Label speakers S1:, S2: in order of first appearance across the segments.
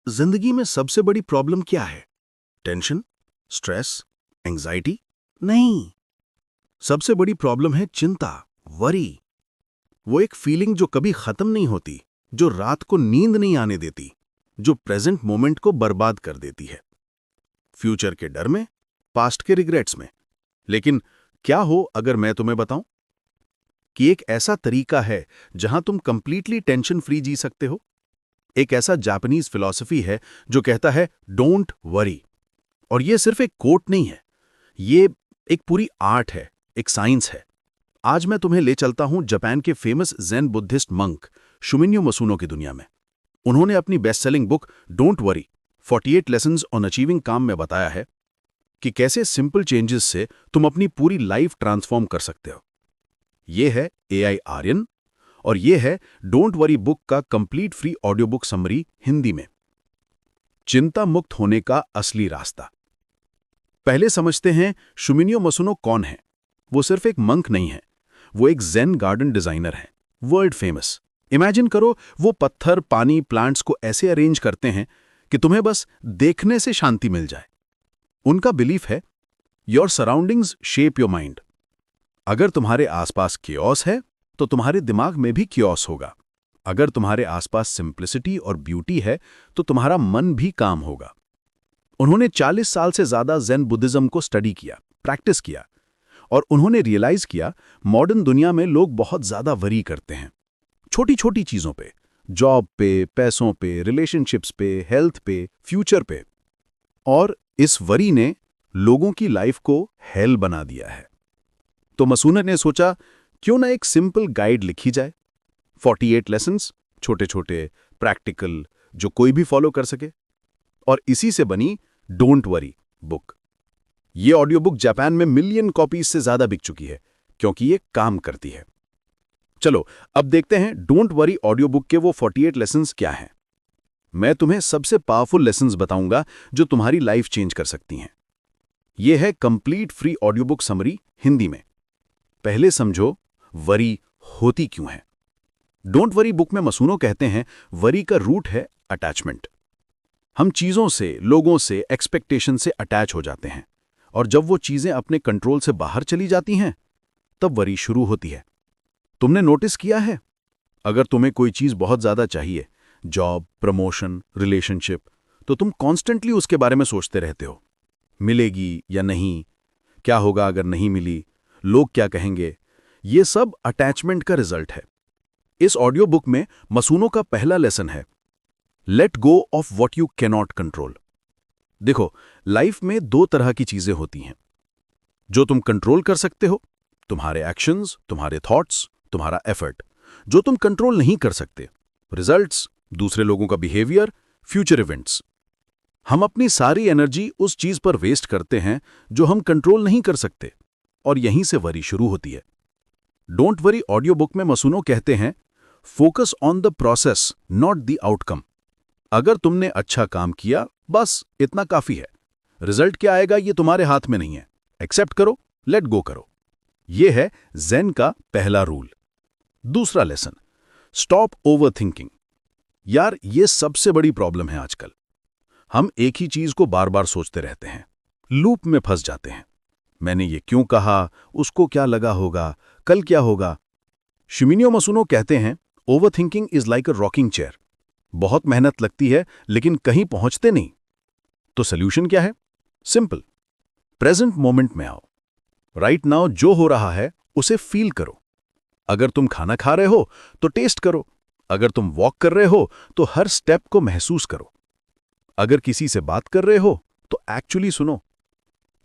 S1: जिंदगी में सबसे बड़ी प्रॉब्लम क्या है? Tension, stress, anxiety? नहीं, सबसे बड़ी प्रॉब्लम है चिंता, वरी। वो एक फीलिंग जो कभी खत्म नहीं होती, जो रात को नींद नहीं आने देती, जो प्रेजेंट मोमेंट को बर्बाद कर देती है। फ्यूचर के डर में, पास्ट के रिग्रेट्स में। लेकिन क्या हो अगर मैं तुम्हें बताऊं कि एक ऐसा तरीका है जहां तुम कंप्लीटली टेंशन फ्री जी सकते हो? एक ऐसा जापानीज फिलॉसफी है जो कहता है डोंट वरी। और ये सिर्फ एक कोट नहीं है, ये एक पूरी आर्ट है, एक साइंस है। आज मैं तुम्हें ले चलता हूं जापान के फेमस ज़ेन बुद्धिस्ट मंक शुमिन्यो मसूनो की दुनिया में। उन्होंने अपनी best selling book don't worry 48 lessons on achieving काम में बताया है कि कैसे सिंपल चेंजेस से तुम अपनी पूरी लाइफ ट्रांसफॉर्म कर सकते हो। ये है एआई आर्यन और ये है डोंट वरी बुक का complete free audio book summary Hindi में। चिंता मुक्त होने का असली रास्ता। पहले समझते हैं शुमिन्यो मसुनो कौन है। वो सिर्फ एक मंक नहीं है, वो एक ज़ेन गार्डन डिजाइनर है, वर्ल्ड फेमस। इमेजिन करो, वो पत्थर, पानी, प्लांट्स को ऐसे अरेंज करते हैं कि तुम्हें बस देखने से शांति मिल जाए। उनका बिलीफ है your surroundings shape your mind. अगर तुम्हारे आसपास कियोस है तो तुम्हारे दिमाग में भी कियोस होगा। अगर तुम्हारे आसपास सिंप्लिसिटी और ब्यूटी है तो तुम्हारा मन भी काम होगा। उन्होंने 40 साल से ज्यादा ज़ेन बुद्धिज्म को स्टडी किया, प्रैक्टिस किया, और उन्होंने रियलाइज किया मॉडर्न दुनिया में लोग बहुत ज्यादा वरी करते हैं, छोटी छोटी चीजों पे, जॉब पे, पैसों पे, रिलेशनशिप्स पे, हेल्थ पे, फ्यूचर पे। और इस वरी ने लोगों की लाइफ को हेल बना दिया है। तो मसूनो ने सोचा क्यों ना एक सिंपल गाइड लिखी जाए, 48 लेसन्स, छोटे छोटे, प्रैक्टिकल, जो कोई भी फॉलो कर सके। और इसी से बनी डोंट वरी बुक। ये ऑडियो बुक जापान में मिलियन कॉपीज से ज्यादा बिक चुकी है क्योंकि ये काम करती है। चलो अब देखते हैं डोंट वरी ऑडियो बुक के वो 48 लेसन्स क्या हैं। मैं तुम्हें सबसे पावरफुल लेसन्स बताऊंगा जो तुम्हारी लाइफ चेंज कर सकती हैं। यह है complete free audio book summary Hindi में। पहले समझो वरी होती क्यों है। डोंट वरी बुक में मसूनो कहते हैं वरी का रूट है अटैचमेंट। हम चीजों से, लोगों से, एक्सपेक्टेशन से अटैच हो जाते हैं, और जब वो चीजें अपने कंट्रोल से बाहर चली जाती हैं तब वरी शुरू होती है। तुमने नोटिस किया है, अगर तुम्हें कोई चीज बहुत ज्यादा चाहिए, जॉब, प्रमोशन, रिलेशनशिप, तो तुम कॉन्स्टेंटली उसके बारे में सोचते रहते हो। मिलेगी या नहीं, क्या होगा अगर नहीं मिली, लोग क्या कहेंगे। ये सब अटैचमेंट का रिजल्ट है। इस ऑडियो बुक में मसूनो का पहला लेसन है let go of what you cannot control. देखो, लाइफ में दो तरह की चीजें होती हैं। जो तुम कंट्रोल कर सकते हो, तुम्हारे एक्शंस, तुम्हारे थॉट्स, तुम्हारा एफर्ट। जो तुम कंट्रोल नहीं कर सकते, रिजल्ट्स, दूसरे लोगों का बिहेवियर, फ्यूचर इवेंट्स। हम अपनी सारी एनर्जी उस चीज पर वेस्ट करते हैं जो हम कंट्रोल नहीं कर सकते, और यहीं से वरी शुरू होती है। डोंट वरी ऑडियो बुक में मसूनो कहते हैं focus on the process, not the outcome. अगर तुमने अच्छा काम किया, बस इतना काफी है। रिजल्ट क्या आएगा ये तुम्हारे हाथ में नहीं है। एक्सेप्ट करो, लेट गो करो। यह है ज़ेन का पहला रूल। दूसरा लेसन, स्टॉप ओवर थिंकिंग। यार, ये सबसे बड़ी प्रॉब्लम है आजकल। हम एक ही चीज को बार बार सोचते रहते हैं, लूप में फंस जाते हैं। मैंने ये क्यों कहा, उसको क्या लगा होगा, कल क्या होगा। शुमिन्यो मसूनो कहते हैं over thinking is like a rocking chair. बहुत मेहनत लगती है लेकिन कहीं पहुंचते नहीं। तो सोल्यूशन क्या है? सिंपल, प्रेजेंट मोमेंट में आओ। राइट नाउ जो हो रहा है उसे फील करो। अगर तुम खाना खा रहे हो तो टेस्ट करो। अगर तुम वॉक कर रहे हो तो हर स्टेप को महसूस करो। अगर किसी से बात कर रहे हो तो एक्चुअली सुनो।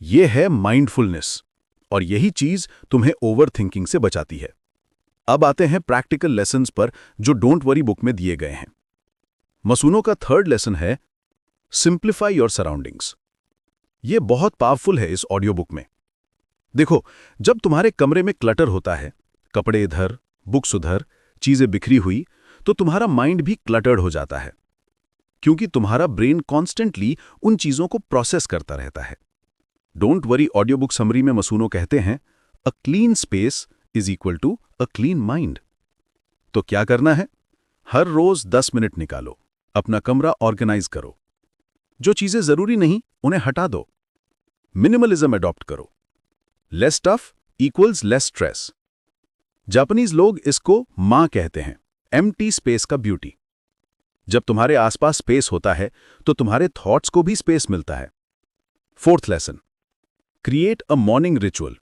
S1: यह है माइंडफुलनेस, और यही चीज तुम्हें ओवर थिंकिंग से बचाती है। अब आते हैं प्रैक्टिकल लेसन्स पर जो डोंट वरी बुक में दिए गए हैं। मसूनो का थर्ड लेसन है सिंप्लीफाई योर सराउंडिंग्स। यह बहुत पावरफुल है इस ऑडियो बुक में। देखो, जब तुम्हारे कमरे में क्लटर होता है, कपड़े इधर, बुक्स उधर, चीजें बिखरी हुई, तो तुम्हारा माइंड भी क्लटर्ड हो जाता है, क्योंकि तुम्हारा ब्रेन कॉन्स्टेंटली उन चीजों को प्रोसेस करता रहता है। Don't worry audio book summary में मसूनो कहते हैं a clean space is equal to a clean mind. तो क्या करना है? हर रोज 10 मिनट निकालो, अपना कमरा ऑर्गेनाइज करो। जो चीजें जरूरी नहीं उन्हें हटा दो। मिनिमलिज्म अडॉप्ट करो। Less stuff equals less stress. Japanese लोग इसको मां कहते हैं, एम्प्टी स्पेस का ब्यूटी। जब तुम्हारे आसपास स्पेस होता है तो तुम्हारे थॉट्स को भी स्पेस मिलता है। Fourth lesson, create a morning ritual.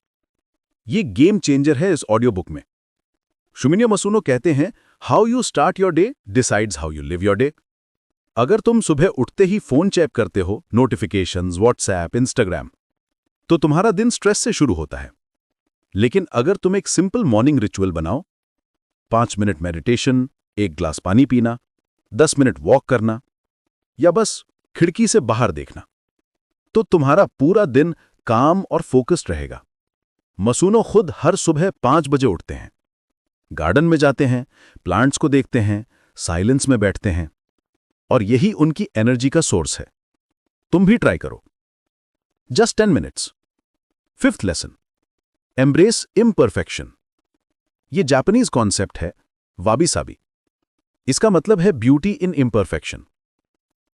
S1: ये गेम चेंजर है इस ऑडियो बुक में। शुमिन्यो मसुनो कहते हैं, how you start your day decides how you live your day. अगर तुम सुबह उठते ही फोन चेक करते हो, नोटिफिकेशंस, व्हाट्सएप, इंस्टाग्राम, तो तुम्हारा दिन स्ट्रेस से शुरू होता है। लेकिन अगर तुम एक सिंपल मॉर्निंग रिचुअल बनाओ, 5 मिनट मेडिटेशन, 1 ग्लास पानी पीना, 10 मिनट वॉक करना, या बस खिड़की से बाहर देखना, तो तुम्हारा पूरा दिन काम और फोकस्ड रहेगा। मसूनो खुद हर सुबह 5 बजे उठते हैं, गार्डन में जाते हैं, प्लांट्स को देखते हैं, साइलेंस में बैठते हैं, और यही उनकी एनर्जी का सोर्स है। तुम भी ट्राई करो। Just 10 minutes. Fifth lesson, embrace imperfection. ये जापानीज कॉन्सेप्ट है, वाबी साबी। इसका मतलब है ब्यूटी इन इम्परफेक्शन।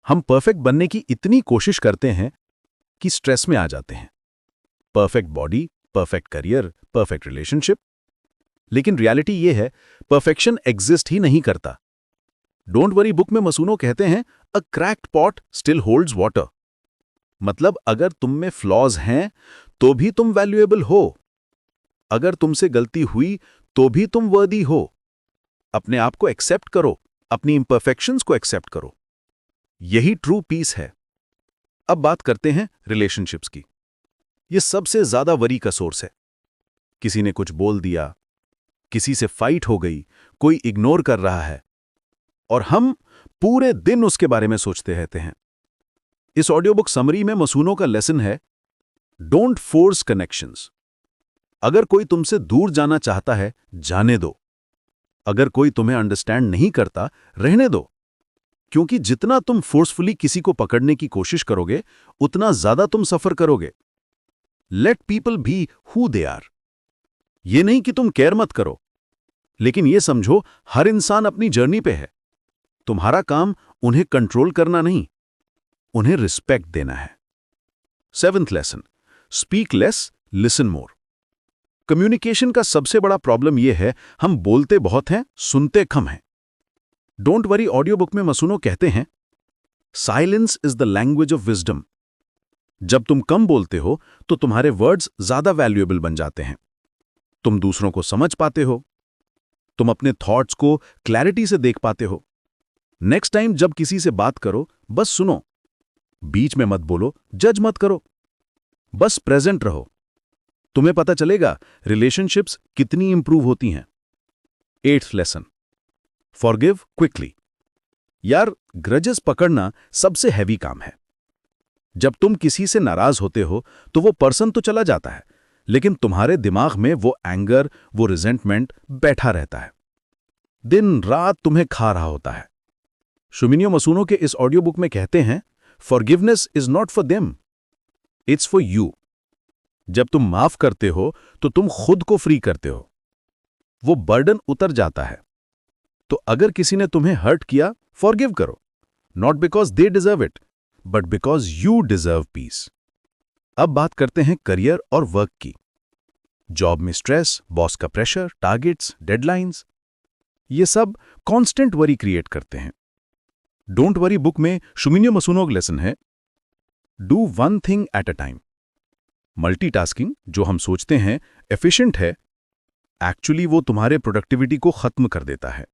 S1: हम परफेक्ट बनने की इतनी कोशिश करते हैं कि स्ट्रेस में आ जाते हैं। Perfect body, perfect career, perfect relationship. लेकिन रियलिटी ये है, परफेक्शन एग्जिस्ट ही नहीं करता। डोंट वरी बुक में मसूनो कहते हैं, a cracked pot still holds water. मतलब अगर तुम में फ्लॉज हैं तो भी तुम वैल्यूएबल हो। अगर तुमसे गलती हुई तो भी तुम वर्दी हो। अपने आप को एक्सेप्ट करो, अपनी इम्परफेक्शंस को एक्सेप्ट करो। यही ट्रू पीस है। अब बात करते हैं रिलेशनशिप्स की। यह सबसे ज्यादा वरी का सोर्स है। किसी ने कुछ बोल दिया, किसी से फाइट हो गई, कोई इग्नोर कर रहा है, और हम पूरे दिन उसके बारे में सोचते रहते हैं। इस ऑडियो बुक समरी में मसूनो का लेसन है, डोंट फोर्स कनेक्शंस। अगर कोई तुमसे दूर जाना चाहता है, जाने दो। अगर कोई तुम्हें अंडरस्टैंड नहीं करता, रहने दो। क्योंकि जितना तुम फोर्सफुली किसी को पकड़ने की कोशिश करोगे, उतना ज्यादा तुम सफर करोगे। Let people be who they are. यह नहीं कि तुम केयर मत करो, लेकिन यह समझो हर इंसान अपनी जर्नी पे है। तुम्हारा काम उन्हें कंट्रोल करना नहीं, उन्हें रिस्पेक्ट देना है। Seventh lesson, speak less, listen more. Communication का सबसे बड़ा प्रॉब्लम यह है, हम बोलते बहुत हैं, सुनते कम हैं। डोंट वरी ऑडियो बुक में मसूनो कहते हैं, silence is the language of wisdom. जब तुम कम बोलते हो तो तुम्हारे वर्ड्स ज्यादा वैल्यूएबल बन जाते हैं। तुम दूसरों को समझ पाते हो, तुम अपने थॉट्स को क्लैरिटी से देख पाते हो। नेक्स्ट टाइम जब किसी से बात करो, बस सुनो, बीच में मत बोलो, जज मत करो, बस प्रेजेंट रहो। तुम्हें पता चलेगा रिलेशनशिप्स कितनी इंप्रूव होती हैं। Eighth lesson, forgive quickly. यार, ग्रजेस पकड़ना सबसे हैवी काम है। जब तुम किसी से नाराज होते हो तो वो पर्सन तो चला जाता है, लेकिन तुम्हारे दिमाग में वो एंगर, वो रिजेंटमेंट बैठा रहता है, दिन रात तुम्हें खा रहा होता है। शुमिन्यो मसूनो के इस ऑडियो बुक में कहते हैं, forgiveness is not for them, it's for you. जब तुम माफ करते हो तो तुम खुद को फ्री करते हो, वो बर्डन उतर जाता है। तो अगर किसी ने तुम्हें हर्ट किया, फॉरगिव करो, not because they deserve it, but because you deserve peace. अब बात करते हैं करियर और वर्क की। जॉब में स्ट्रेस, बॉस का प्रेशर, टारगेट्स, डेडलाइंस, ये सब कांस्टेंट वरी क्रिएट करते हैं। डोंट वरी बुक में शुमिन्यो मसूनो का लेसन है, do one thing at a time. Multitasking, जो हम सोचते हैं एफिशिएंट है, एक्चुअली वो तुम्हारे प्रोडक्टिविटी को खत्म कर देता है।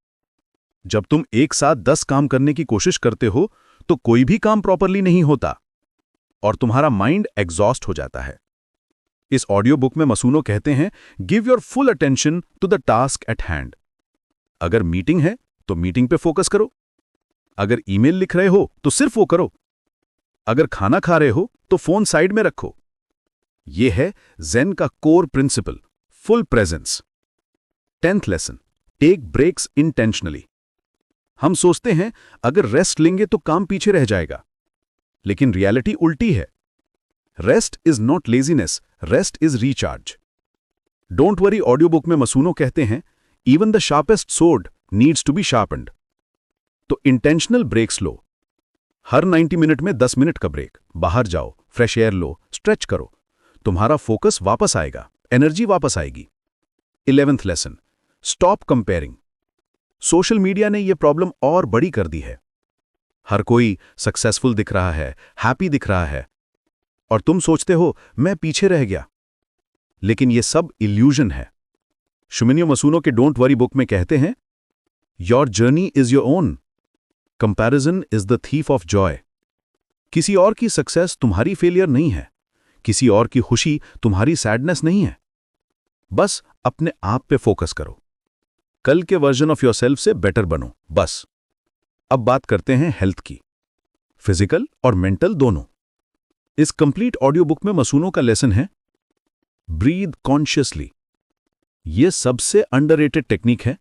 S1: जब तुम एक साथ 10 काम करने की कोशिश करते हो तो कोई भी काम प्रॉपरली नहीं होता और तुम्हारा माइंड एग्जॉस्ट हो जाता है। इस ऑडियो बुक में मसूनो कहते हैं, give your full attention to the task at hand. अगर मीटिंग है तो मीटिंग पे फोकस करो, अगर ईमेल लिख रहे हो तो सिर्फ वो करो, अगर खाना खा रहे हो तो फोन साइड में रखो। यह है ज़ेन का core principle, full presence. 10th lesson, take breaks intentionally. हम सोचते हैं अगर रेस्ट लेंगे तो काम पीछे रह जाएगा, लेकिन रियलिटी उल्टी है। Rest is not laziness, rest is recharge. Don't worry audio book में मसूनो कहते हैं, even the sharpest sword needs to be sharpened. तो इंटेंशनल ब्रेक्स लो, हर 90 मिनट में 10 मिनट का ब्रेक, बाहर जाओ, फ्रेश एयर लो, स्ट्रेच करो। तुम्हारा फोकस वापस आएगा, एनर्जी वापस आएगी। 11th lesson, stop comparing. Social media ने यह प्रॉब्लम और बड़ी कर दी है। हर कोई सक्सेसफुल दिख रहा है, हैप्पी दिख रहा है, और तुम सोचते हो मैं पीछे रह गया। लेकिन यह सब इल्यूजन है। शुमिनियो मसूनो के डोंट वरी बुक में कहते हैं, your journey is your own, comparison is the thief of Joy. किसी और की सक्सेस तुम्हारी फेलियर नहीं है, किसी और की खुशी तुम्हारी सैडनेस नहीं है। बस अपने आप पे फोकस करो, कल के वर्जन ऑफ योरसेल्फ से बेटर बनो, बस। अब बात करते हैं हेल्थ की, फिजिकल और मेंटल दोनों। इस कंप्लीट ऑडियो बुक में मसूनो का लेसन है, ब्रीद कॉन्शियसली। यह सबसे अंडररेटेड टेक्निक है।